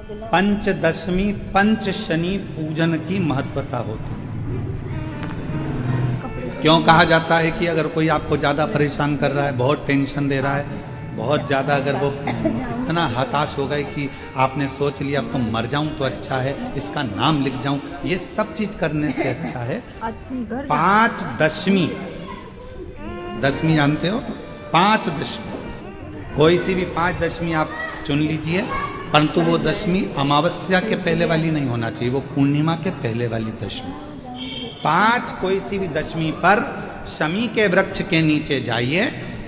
पंचदशमी पंच शनि पूजन की महत्वता होती है। क्यों कहा जाता है कि अगर कोई आपको ज़्यादा परेशान कर रहा है, बहुत टेंशन दे रहा है, बहुत ज़्यादा अगर वो इतना हताश हो गए कि आपने सोच लिया अब तो मर जाऊं तो अच्छा है, इसका नाम लिख जाऊं, ये सब चीज़ करने से अच्छा है पाँच दशमी। दशमी जानते हो? पाँच दशमी, कोई सी भी पाँच दशमी आप चुन लीजिए, परंतु वो दशमी अमावस्या के पहले वाली नहीं होना चाहिए, वो पूर्णिमा के पहले वाली दशमी। पाँच कोई सी भी दशमी पर शमी के वृक्ष के नीचे जाइए,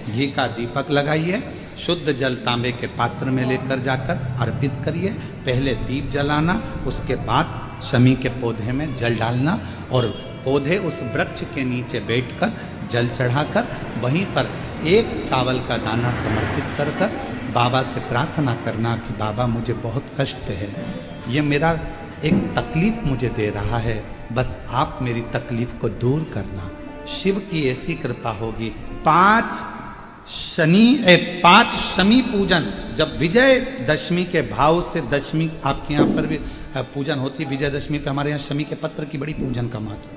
घी का दीपक लगाइए, शुद्ध जल तांबे के पात्र में लेकर जाकर अर्पित करिए। पहले दीप जलाना, उसके बाद शमी के पौधे में जल डालना और पौधे उस वृक्ष के नीचे बैठकर जल चढ़ाकर वहीं पर एक चावल का दाना समर्पित कर कर बाबा से प्रार्थना करना कि बाबा मुझे बहुत कष्ट है, ये मेरा एक तकलीफ मुझे दे रहा है, बस आप मेरी तकलीफ को दूर करना। शिव की ऐसी कृपा होगी। पाँच शमी पूजन, जब विजय दशमी के भाव से दशमी आपके यहाँ पर भी पूजन होती है, विजयदशमी पे हमारे यहाँ शमी के पत्र की बड़ी पूजन का महत्व है।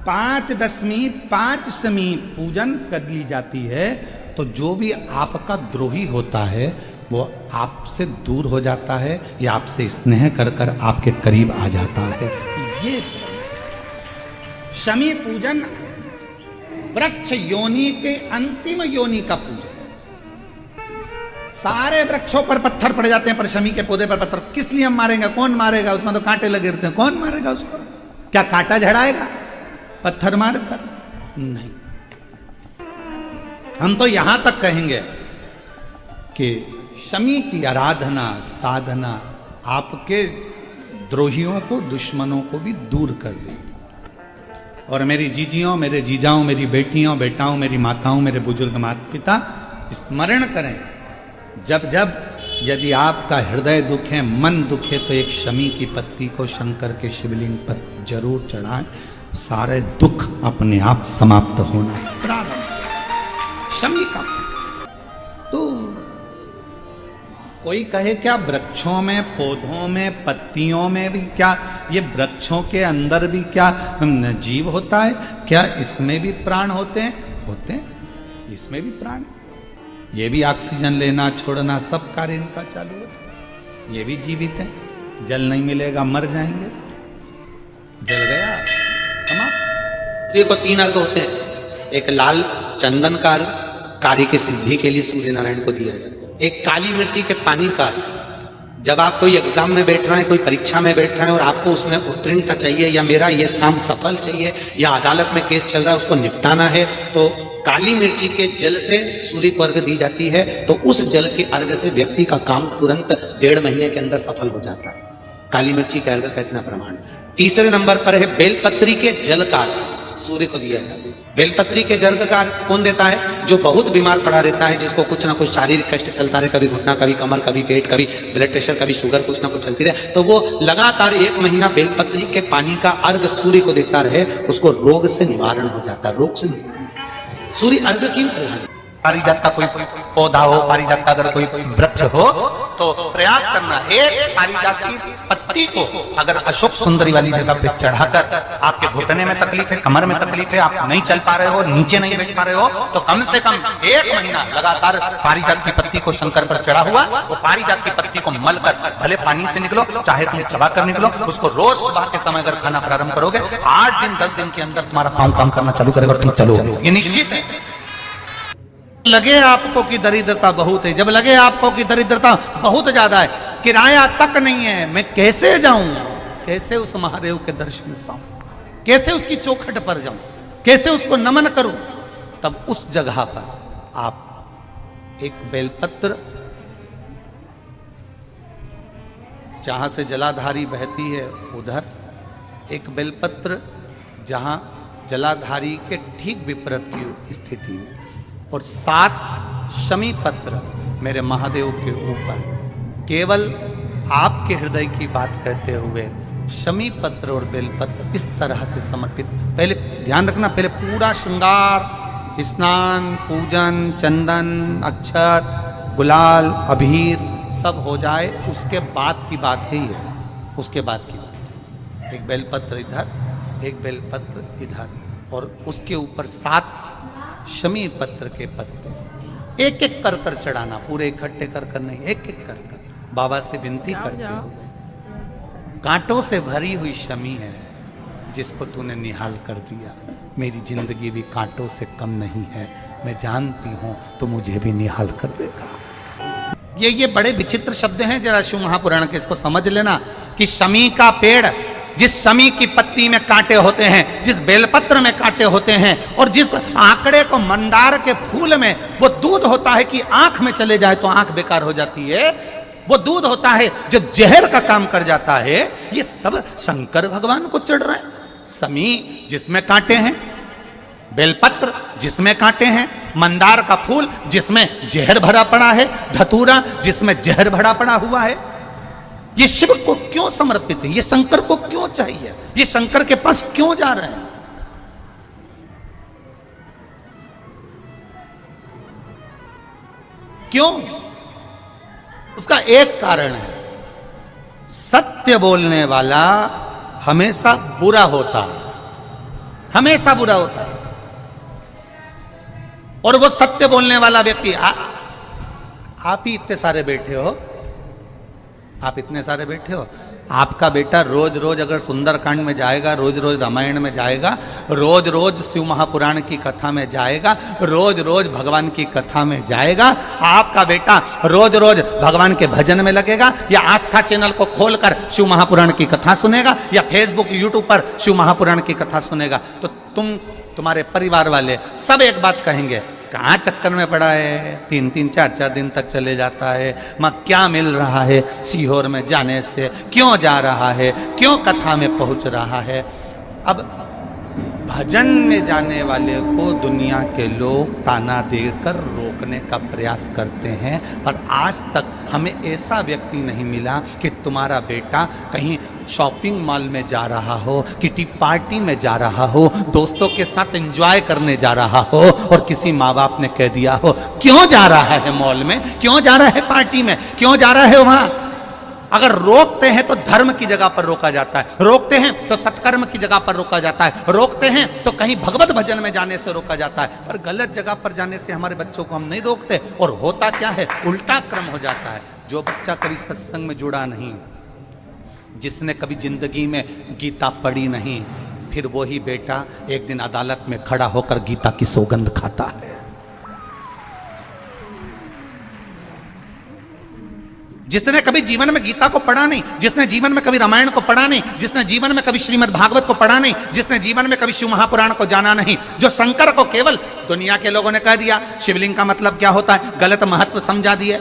पाँच दशमी पाँच शमी पूजन कर ली जाती है तो जो भी आपका द्रोही होता है वो आपसे दूर हो जाता है या आपसे स्नेह कर कर आपके करीब आ जाता है। ये शमी पूजन वृक्ष योनि के अंतिम योनि का पूजन। सारे वृक्षों पर पत्थर पड़ जाते हैं पर शमी के पौधे पर पत्थर किस लिए हम मारेंगे? कौन मारेगा? उसमें तो कांटे लगे रहते हैं, कौन मारेगा उसको? क्या कांटा झड़ाएगा पत्थर मार कर? नहीं। हम तो यहां तक कहेंगे कि शमी की आराधना साधना आपके द्रोहियों को, दुश्मनों को भी दूर कर देगी। और मेरी जीजियों, मेरे जीजाओं, मेरी बेटियों, बेटाओं, मेरी माताओं, मेरे बुजुर्ग माता पिता स्मरण करें, जब जब यदि आपका हृदय दुखे, मन दुखे, तो एक शमी की पत्ती को शंकर के शिवलिंग पर जरूर चढ़ाएं, सारे दुख अपने आप समाप्त होना प्रारंभ। शमी का तो कोई कहे क्या वृक्षों में, पौधों में, पत्तियों में भी क्या, ये वृक्षों के अंदर भी क्या जीव होता है? क्या इसमें भी प्राण होते हैं? होते हैं, इसमें भी प्राण। ये भी ऑक्सीजन लेना छोड़ना सब कार्य इनका चालू है, ये भी जीवित है। जल नहीं मिलेगा मर जाएंगे, जल गया समाप्त। सूर्य को तीन अर्घ होते हैं, एक लाल चंदन का अर्घ कार्य की सिद्धि के लिए सूर्य नारायण को दिया जाता है, एक काली मिर्ची के पानी का। जब आप कोई एग्जाम में बैठ रहे हैं, कोई परीक्षा में बैठ रहे हैं और आपको उसमें उत्तीर्णता चाहिए या मेरा ये काम सफल चाहिए या अदालत में केस चल रहा है उसको निपटाना है, तो काली मिर्ची के जल से सूर्य को अर्घ दी जाती है। तो उस जल के अर्घ से व्यक्ति का काम तुरंत 1.5 महीने के अंदर सफल हो जाता है। काली मिर्ची का अर्घ का इतना प्रमाण है। तीसरे नंबर पर है बेलपत्री के जल का सूर्य को दिया जाता है। बेलपत्री के जल का कौन देता है? जो बहुत बीमार पड़ा रहता है, जिसको कुछ ना कुछ शारीरिक कष्ट चलता रहे, कभी घुटना, कभी कमर, कभी पेट, कभी ब्लड प्रेशर, कभी शुगर, कुछ ना कुछ चलती रहे, तो वो लगातार 1 महीना बेलपत्री के पानी का अर्घ सूर्य को देता रहे, उसको रोग से निवारण हो जाता है। रोग से सूर्य अर्घ क्यों प्रधान? पारिजात का कोई पौधा हो, पारिजात का अगर कोई वृक्ष हो तो प्रयास करना, एक पारिजात की पत्ती को अगर अशोक सुंदरी वाली जगह पे चढ़ाकर, आपके घुटने में तकलीफ है, कमर में तकलीफ है, आप नहीं चल पा रहे हो, नीचे नहीं बैठ पा रहे हो, तो कम से कम 1 महीना लगातार पारिजात की पत्ती को शंकर पर चढ़ा हुआ, वो पारिजात की पत्ती को मलकर भले पानी से निकलो, चाहे तुम चबा कर निकलो, उसको रोज सुबह के समय अगर खाना प्रारंभ करोगे, 8 दिन 10 दिन के अंदर तुम्हारा पाँव काम करना चालू करेगा, तुम चलोगे, ये निश्चित है। लगे आपको कि दरिद्रता बहुत है, जब लगे आपको कि दरिद्रता बहुत ज्यादा है, किराया तक नहीं है, मैं कैसे जाऊं, कैसे उस महादेव के दर्शन पाऊं, कैसे उसकी चौखट पर जाऊं, कैसे उसको नमन करूं, तब उस जगह पर आप एक बेलपत्र, जहां से जलाधारी बहती है उधर एक बेलपत्र, जहां जलाधारी के ठीक विपरीत की स्थिति में, और 7 शमी पत्र मेरे महादेव के ऊपर, केवल आपके हृदय की बात कहते हुए शमी पत्र और बेलपत्र इस तरह से समर्पित। पहले ध्यान रखना, पहले पूरा श्रृंगार, स्नान, पूजन, चंदन, अक्षत, गुलाल, अबीर सब हो जाए उसके बाद की बात है ये, उसके बाद की बात। एक बेलपत्र इधर, एक बेलपत्र इधर, और उसके ऊपर 7 शमी पत्र के पत्ते, एक एक कर कर चढ़ाना, पूरे इकट्ठे कर कर नहीं, एक एक कर कर। बाबा से विनती करते हुए, कांटों से भरी हुई शमी है जिसको तूने निहाल कर दिया, मेरी जिंदगी भी कांटों से कम नहीं है, मैं जानती हूं तो मुझे भी निहाल कर देगा। ये बड़े विचित्र शब्द हैं, जरा शिव महापुराण के इसको समझ लेना कि शमी का पेड़, जिस शमी की पत्ती में कांटे होते हैं, जिस बेलपत्र में कांटे होते हैं, और जिस आंकड़े को मंदार के फूल में वो दूध होता है कि आंख में चले जाए तो आंख बेकार हो जाती है, वो दूध होता है जो जहर का काम कर जाता है, ये सब शंकर भगवान को चढ़ रहा है। शमी जिसमें कांटे हैं, बेलपत्र जिसमें कांटे हैं, मंदार का फूल जिसमें जहर भरा पड़ा है, धतूरा जिसमें जहर भरा पड़ा हुआ है, ये शिव को क्यों समर्पित है, ये शंकर को क्यों चाहिए, ये शंकर के पास क्यों जा रहे हैं? क्यों? उसका एक कारण है, सत्य बोलने वाला हमेशा बुरा होता है, हमेशा बुरा होता है। और वो सत्य बोलने वाला व्यक्ति, आप ही इतने सारे बैठे हो, आप इतने सारे बैठे हो, आपका बेटा रोज रोज अगर सुंदरकांड में जाएगा, रोज रोज रामायण में जाएगा, रोज रोज शिव महापुराण की कथा में जाएगा, रोज रोज भगवान की कथा में जाएगा, आपका बेटा रोज रोज भगवान के भजन में लगेगा, या आस्था चैनल को खोलकर शिव महापुराण की कथा सुनेगा, या फेसबुक यूट्यूब पर शिव महापुराण की कथा सुनेगा, तो तुम्हारे परिवार वाले सब एक बात कहेंगे, कहाँ चक्कर में पड़ा है, 3-3 4-4 दिन तक चले जाता है, माँ क्या मिल रहा है सीहोर में जाने से, क्यों जा रहा है, क्यों कथा में पहुंच रहा है। अब भजन में जाने वाले को दुनिया के लोग ताना देकर रोकने का प्रयास करते हैं, पर आज तक हमें ऐसा व्यक्ति नहीं मिला कि तुम्हारा बेटा कहीं शॉपिंग मॉल में जा रहा हो, किटी पार्टी में जा रहा हो, दोस्तों के साथ एंजॉय करने जा रहा हो, और किसी माँ बाप ने कह दिया हो क्यों जा रहा है मॉल में, क्यों जा रहा है पार्टी में, क्यों जा रहा है वहां। अगर रोकते हैं तो धर्म की जगह पर रोका जाता है, रोकते हैं तो सत्कर्म की जगह पर रोका जाता है, रोकते हैं तो कहीं भगवत भजन में जाने से रोका जाता है, पर गलत जगह पर जाने से हमारे बच्चों को हम नहीं रोकते। और होता क्या है, उल्टा क्रम हो जाता है। जो बच्चा कभी सत्संग में जुड़ा नहीं, जिसने कभी जिंदगी में गीता पढ़ी नहीं, फिर वही बेटा एक दिन अदालत में खड़ा होकर गीता की सौगंध खाता है। जिसने कभी जीवन में गीता को पढ़ा नहीं, जिसने जीवन में कभी रामायण को पढ़ा नहीं, जिसने जीवन में कभी श्रीमद् भागवत को पढ़ा नहीं, जिसने जीवन में कभी शिव महापुराण को जाना नहीं, जो शंकर को केवल दुनिया के लोगों ने कह दिया शिवलिंग का मतलब क्या होता है, गलत महत्व समझा दिए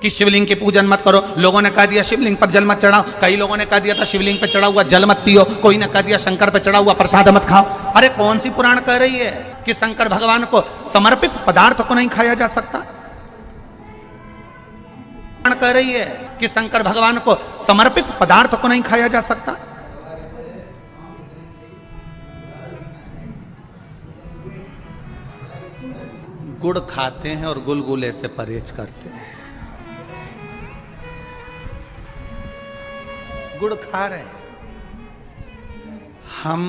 कि शिवलिंग की पूजन मत करो, लोगों ने कह दिया शिवलिंग पर जल मत चढ़ाओ, कई लोगों ने कह दिया था शिवलिंग पे चढ़ा हुआ जल मत पियो, कोई ने कह दिया शंकर पे चढ़ा हुआ प्रसाद मत खाओ। अरे कौन सी पुराण कह रही है कि शंकर भगवान को समर्पित पदार्थ को नहीं खाया जा सकता? कह रही है कि शंकर भगवान को समर्पित पदार्थ को नहीं खाया जा सकता। गुड़ खाते हैं और गुलगुले से परहेज करते हैं। गुड़ खा रहे हैं, हम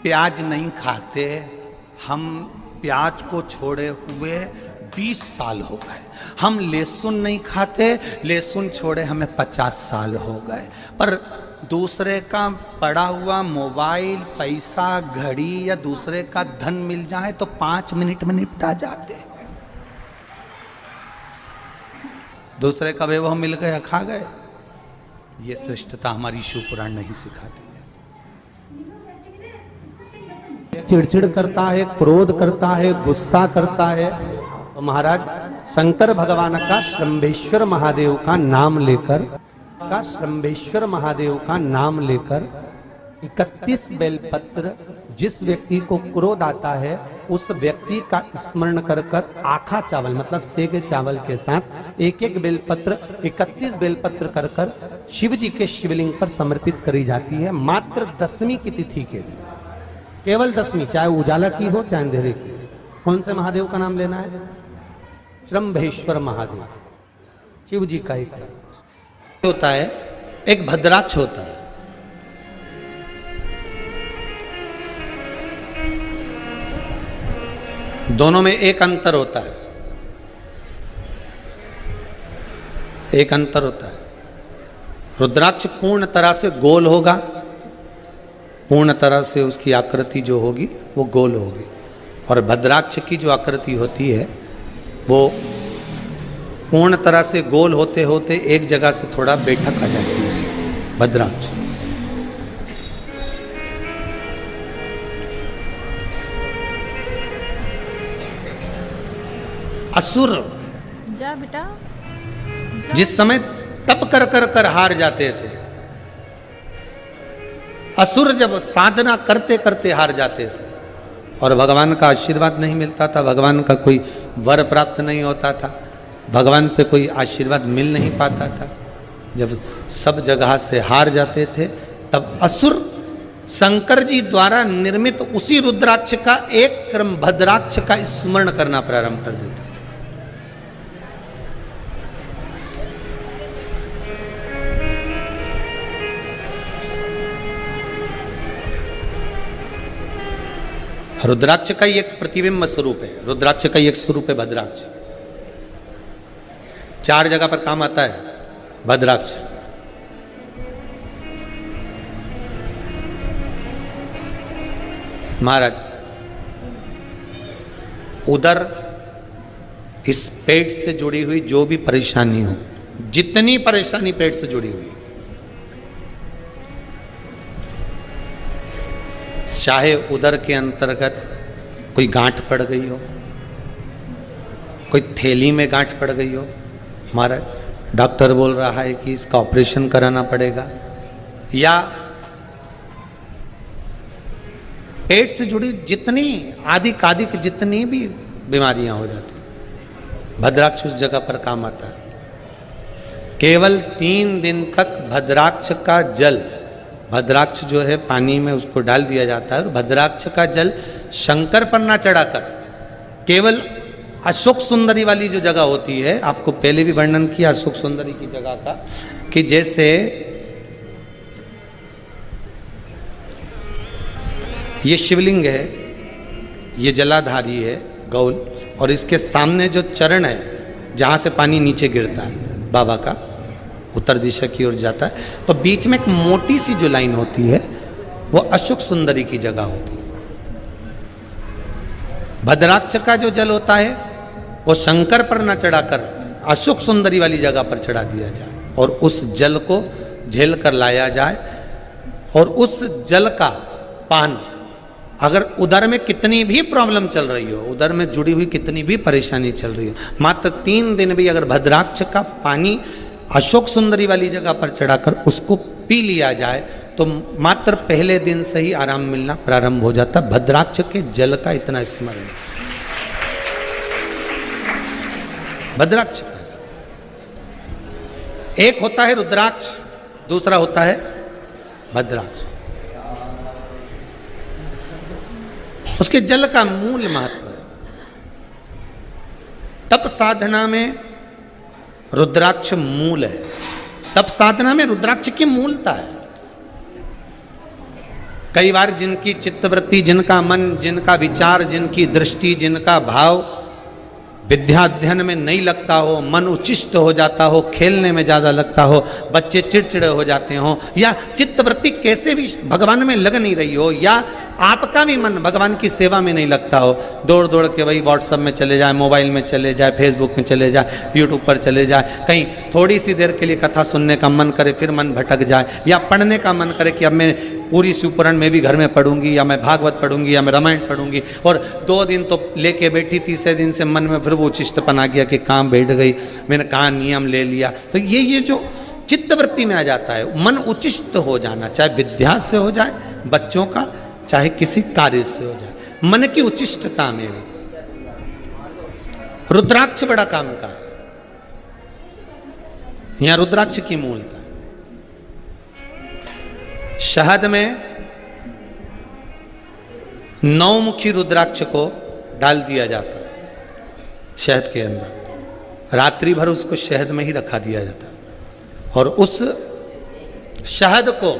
प्याज नहीं खाते, हम प्याज को छोड़े हुए 20 साल हो गए। हम लहसुन नहीं खाते, लहसुन छोड़े हमें 50 साल हो गए। पर दूसरे का पड़ा हुआ मोबाइल, पैसा, घड़ी या दूसरे का धन मिल जाए तो 5 मिनट में निपटा जाते हैं। दूसरे का वैभव मिल गया, खा गए। ये श्रेष्ठता हमारी शिव पुराण नहीं सिखाती है। चिड़चिड़ करता है, क्रोध करता है, गुस्सा करता है, तो महाराज शंकर भगवान का श्रंभेश्वर महादेव का नाम लेकर 31 बेलपत्र, जिस व्यक्ति को क्रोध आता है उस व्यक्ति का स्मरण कर कर आखा चावल मतलब सेगे चावल के साथ एक एक बेलपत्र 31 बेलपत्र कर कर शिव जी के शिवलिंग पर समर्पित करी जाती है। मात्र 10वीं की तिथि के लिए, केवल 10वीं, चाहे उजाला की हो चाहे अंधेरे की। कौन से महादेव का नाम लेना है? त्रंबकेश्वर महादेव, शिव जी का एक होता है, एक भद्राक्ष होता है। दोनों में एक अंतर होता है, एक अंतर होता है। रुद्राक्ष पूर्ण तरह से गोल होगा, पूर्ण तरह से उसकी आकृति जो होगी वो गोल होगी, और भद्राक्ष की जो आकृति होती है वो पूर्ण तरह से गोल होते होते एक जगह से थोड़ा बैठक आ जाती है भद्राक्ष। असुर जा बेटा, जिस समय तप कर कर कर हार जाते थे, असुर जब साधना करते करते हार जाते थे और भगवान का आशीर्वाद नहीं मिलता था, भगवान का कोई वर प्राप्त नहीं होता था, भगवान से कोई आशीर्वाद मिल नहीं पाता था, जब सब जगह से हार जाते थे, तब असुर शंकर जी द्वारा निर्मित उसी रुद्राक्ष का एक क्रम भद्राक्ष का स्मरण करना प्रारंभ कर देते। रुद्राक्ष का ही एक प्रतिबिंब स्वरूप है, रुद्राक्ष का ही एक स्वरूप है भद्राक्ष। 4 जगह पर काम आता है भद्राक्ष। महाराज, उधर इस पेट से जुड़ी हुई जो भी परेशानी हो, जितनी परेशानी पेट से जुड़ी हुई, चाहे उदर के अंतर्गत कोई गांठ पड़ गई हो, कोई थैली में गांठ पड़ गई हो, महाराज डॉक्टर बोल रहा है कि इसका ऑपरेशन कराना पड़ेगा, या पेट से जुड़ी जितनी आदिक जितनी भी बीमारियां हो जाती, भद्राक्ष उस जगह पर काम आता है। केवल 3 दिन तक भद्राक्ष का जल, भद्राक्ष जो है पानी में उसको डाल दिया जाता है, और भद्राक्ष का जल शंकर पर ना चढ़ाकर केवल अशोक सुंदरी वाली जो जगह होती है, आपको पहले भी वर्णन किया अशोक सुंदरी की जगह का, कि जैसे ये शिवलिंग है, ये जलाधारी है गौल, और इसके सामने जो चरण है जहाँ से पानी नीचे गिरता है बाबा का, उत्तर दिशा की ओर जाता है, तो बीच में एक मोटी सी जो लाइन होती है वो अशोक सुंदरी की जगह होती है। भद्राक्ष का जो जल होता है वो शंकर पर न चढ़ाकर अशोक सुंदरी वाली जगह पर चढ़ा दिया जाए, और उस जल को झेल कर लाया जाए, और उस जल का पान, अगर उदर में कितनी भी प्रॉब्लम चल रही हो, उदर में जुड़ी हुई कितनी भी परेशानी चल रही हो, मात्र 3 दिन भी अगर भद्राक्ष का पानी अशोक सुंदरी वाली जगह पर चढ़ाकर उसको पी लिया जाए, तो मात्र पहले दिन से ही आराम मिलना प्रारंभ हो जाता। भद्राक्ष के जल का इतना स्मरण, भद्राक्ष का एक होता है रुद्राक्ष, दूसरा होता है भद्राक्ष। उसके जल का मूल महत्व है। तप साधना में रुद्राक्ष मूल है, तप साधना में रुद्राक्ष की मूलता है। कई बार जिनकी चित्तवृत्ति, जिनका मन, जिनका विचार, जिनकी दृष्टि, जिनका भाव विद्याध्ययन में नहीं लगता हो, मन उच्चिष्ट हो जाता हो, खेलने में ज़्यादा लगता हो, बच्चे चिड़चिड़े हो जाते हो, या चित्तवृत्ति कैसे भी भगवान में लग नहीं रही हो, या आपका भी मन भगवान की सेवा में नहीं लगता हो, दौड़ दौड़ के वही व्हाट्सएप में चले जाए, मोबाइल में चले जाए, फेसबुक में चले जाए, यूट्यूब पर चले जाए, कहीं थोड़ी सी देर के लिए कथा सुनने का मन करे फिर मन भटक जाए, या पढ़ने का मन करे कि अब मैं पूरी शिवपुराण में भी घर में पढ़ूंगी, या मैं भागवत पढ़ूंगी, या मैं रामायण पढ़ूंगी, और 2 दिन तो लेके बैठी, तीसरे दिन से मन में फिर वो उचिष्टपन आ गया कि कहाँ बैठ गई, मैंने कहाँ नियम ले लिया। तो ये जो चित्तवृत्ति में आ जाता है, मन उचिष्ट हो जाना, चाहे विद्या से हो जाए बच्चों का, चाहे किसी कार्य से हो जाए, मन की उचिष्टता में भी रुद्राक्ष बड़ा काम का है। यहां रुद्राक्ष की मूलता, शहद में 9 मुखी रुद्राक्ष को डाल दिया जाता है शहद के अंदर, रात्रि भर उसको शहद में ही रखा दिया जाता है। और उस शहद को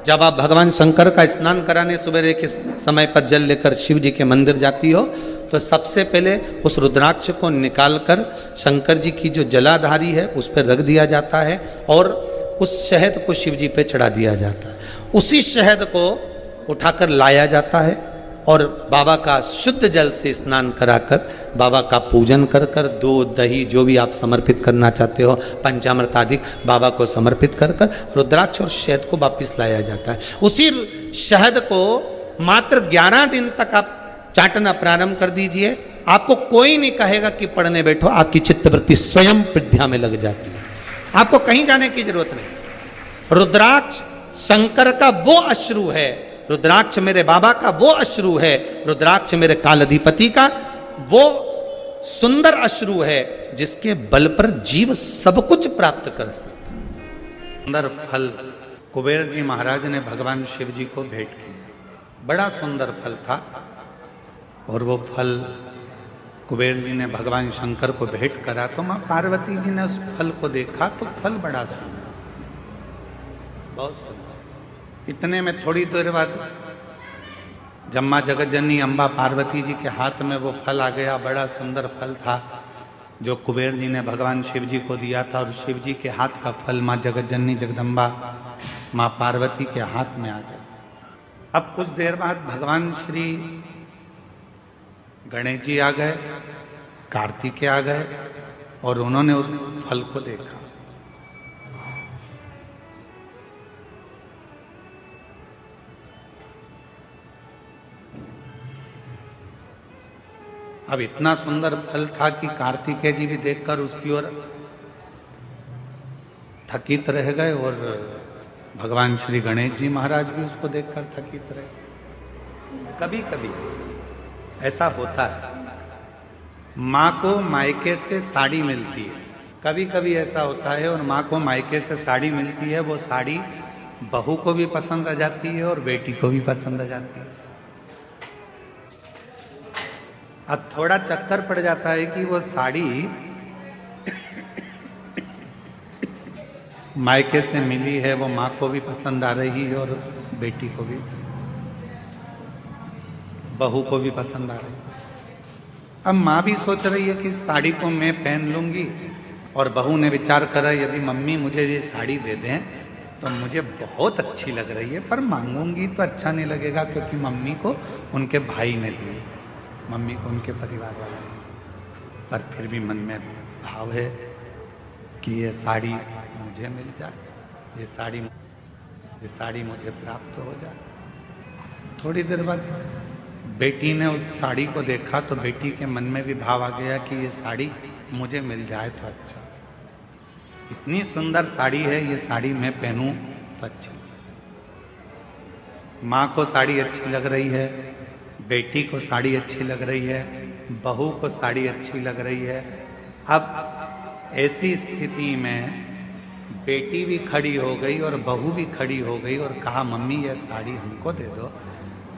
जब आप भगवान शंकर का स्नान कराने सवेरे के समय पर जल लेकर शिव जी के मंदिर जाती हो, तो सबसे पहले उस रुद्राक्ष को निकालकर शंकर जी की जो जलाधारी है उस पर रख दिया जाता है और उस शहद को शिव जी पे चढ़ा दिया जाता है। उसी शहद को उठाकर लाया जाता है और बाबा का शुद्ध जल से स्नान कराकर बाबा का पूजन कर कर दूध दही जो भी आप समर्पित करना चाहते हो पंचामृत आदि बाबा को समर्पित कर कर रुद्राक्ष और शहद को वापिस लाया जाता है। उसी शहद को मात्र 11 दिन तक आप चाटना प्रारंभ कर दीजिए, आपको कोई नहीं कहेगा कि पढ़ने बैठो, आपकी चित्तवृत्ति स्वयं विद्या में लग जाती है, आपको कहीं जाने की जरूरत नहीं। रुद्राक्ष शंकर का वो अश्रु है, रुद्राक्ष मेरे बाबा का वो अश्रु है, रुद्राक्ष मेरे कालाधिपति का वो सुंदर अश्रु है जिसके बल पर जीव सब कुछ प्राप्त कर सकता है। सुंदर फल कुबेर जी महाराज ने भगवान शिव जी को भेंट किया, बड़ा सुंदर फल था और वो फल कुबेर जी ने भगवान शंकर को भेंट करा तो मां पार्वती जी ने उस फल को देखा तो फल बड़ा सुंदर, बहुत सुंदर। इतने में थोड़ी देर बाद जब मां जगत जननी अम्बा पार्वती जी के हाथ में वो फल आ गया, बड़ा सुंदर फल था जो कुबेर जी ने भगवान शिव जी को दिया था और शिव जी के हाथ का फल मां जगत जननी जगदम्बा मां पार्वती के हाथ में आ गया। अब कुछ देर बाद भगवान श्री गणेश जी आ गए, कार्तिकेय आ गए और उन्होंने उस फल को देखा। अब इतना सुंदर फल था कि कार्तिकेय जी भी देखकर उसकी ओर थकित रह गए और भगवान श्री गणेश जी महाराज भी उसको देखकर थकित रहे। कभी कभी ऐसा होता है, माँ को मायके से साड़ी मिलती है, कभी कभी ऐसा होता है और माँ को मायके से साड़ी मिलती है, वो साड़ी बहू को भी पसंद आ जाती है और बेटी को भी पसंद आ जाती है। अब थोड़ा चक्कर पड़ जाता है कि वो साड़ी मायके से मिली है, वो माँ को भी पसंद आ रही है और बेटी को भी, बहू को भी पसंद आ रही है। अब माँ भी सोच रही है कि साड़ी को मैं पहन लूंगी और बहू ने विचार करा यदि मम्मी मुझे ये साड़ी दे दें तो मुझे बहुत अच्छी लग रही है, पर मांगूंगी तो अच्छा नहीं लगेगा क्योंकि मम्मी को उनके भाई ने दी, मम्मी को उनके परिवार वाला ने, पर फिर भी मन में भाव है कि ये साड़ी मुझे मिल जाए, ये साड़ी मुझे प्राप्त हो जाए। थोड़ी देर बाद बेटी ने उस साड़ी को देखा तो बेटी के मन में भी भाव आ गया कि ये साड़ी मुझे मिल जाए तो अच्छा, इतनी सुंदर साड़ी है, ये साड़ी मैं पहनूं तो अच्छी। माँ को साड़ी अच्छी लग रही है, बेटी को साड़ी अच्छी लग रही है, बहू को साड़ी अच्छी लग रही है। अब ऐसी स्थिति में बेटी भी खड़ी हो गई और बहू भी खड़ी हो गई और कहा मम्मी ये साड़ी हमको दे दो।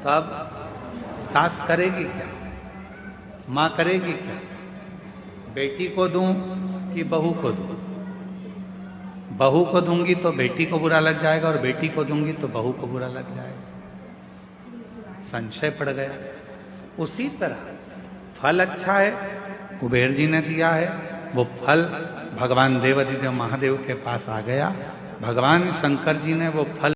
तो अब सास करेगी क्या, माँ करेगी क्या, बेटी को दूं कि बहू को दूं? बहू को दूंगी तो बेटी को बुरा लग जाएगा और बेटी को दूंगी तो बहू को बुरा लग जाएगा। संशय पड़ गया। उसी तरह फल अच्छा है, कुबेर जी ने दिया है, वो फल भगवान देवाधिदेव महादेव के पास आ गया। भगवान शंकर जी ने वो फल